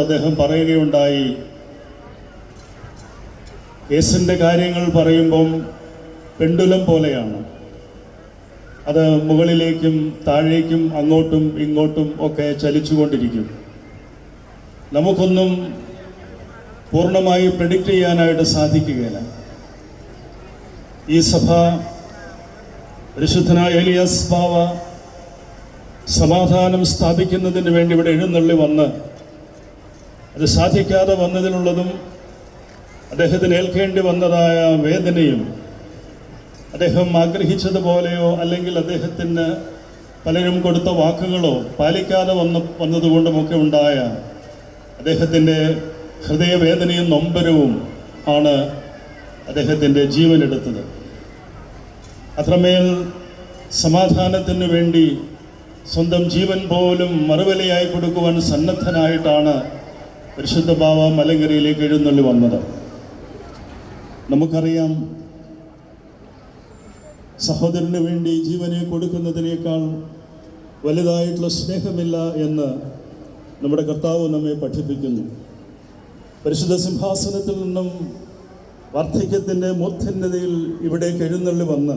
അദ്ദേഹം പറയുകയുണ്ടായി, കേസിൻ്റെ കാര്യങ്ങൾ പറയുമ്പം പെണ്ടുലം പോലെയാണ്. അത് മുകളിലേക്കും താഴേക്കും അങ്ങോട്ടും ഇങ്ങോട്ടും ഒക്കെ ചലിച്ചുകൊണ്ടിരിക്കും. നമുക്കൊന്നും പൂർണ്ണമായി പ്രെഡിക്റ്റ് ചെയ്യാനായിട്ട് സാധിക്കുകയില്ല. ഈ സഭ പരിശുദ്ധനായ ഏലിയാസ് ബാവ സമാധാനം സ്ഥാപിക്കുന്നതിന് വേണ്ടി ഇവിടെ എഴുന്നള്ളി വന്ന് അത് സാധിക്കാതെ വന്നതിനുള്ളതും അദ്ദേഹത്തിന് ഏൽക്കേണ്ടി വന്നതായ വേദനയും അദ്ദേഹം ആഗ്രഹിച്ചതുപോലെയോ അല്ലെങ്കിൽ അദ്ദേഹത്തിന് പലരും കൊടുത്ത വാക്കുകളോ പാലിക്കാതെ വന്നതുകൊണ്ടുമൊക്കെ ഉണ്ടായ അദ്ദേഹത്തിൻ്റെ ഹൃദയവേദനയും നൊമ്പരവും ആണ് അദ്ദേഹത്തിൻ്റെ ജീവനെടുത്തത്. അത്രമേൽ സമാധാനത്തിന് വേണ്ടി സ്വന്തം ജീവൻ പോലും മറുവിലയായി കൊടുക്കുവാൻ സന്നദ്ധനായിട്ടാണ് പരിശുദ്ധ ബാവ മലങ്കരയിലേക്ക് എഴുന്നള്ളി വന്നത്. നമുക്കറിയാം, സഹോദരന് വേണ്ടി ജീവനെ കൊടുക്കുന്നതിനേക്കാൾ വലുതായിട്ടുള്ള സ്നേഹമില്ല എന്ന് നമ്മുടെ കർത്താവ് നമ്മെ പഠിപ്പിക്കുന്നു. പരിശുദ്ധ സിംഹാസനത്തിൽ നിന്നും വാർദ്ധക്യത്തിൻ്റെ മൂർധന്യതയിൽ ഇവിടേക്ക് എഴുന്നള്ളി വന്ന്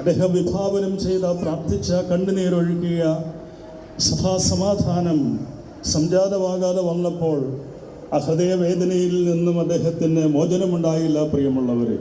അദ്ദേഹം വിഭാവനം ചെയ്ത, പ്രാർത്ഥിച്ച, കണ്ണുനീരൊഴുകിയ സഭാസമാധാനം സംജാതമാകാതെ വന്നപ്പോൾ ആ ഹൃദയവേദനയിൽ നിന്നും അദ്ദേഹത്തിന് മോചനമുണ്ടായില്ല. പ്രിയമുള്ളവരെ,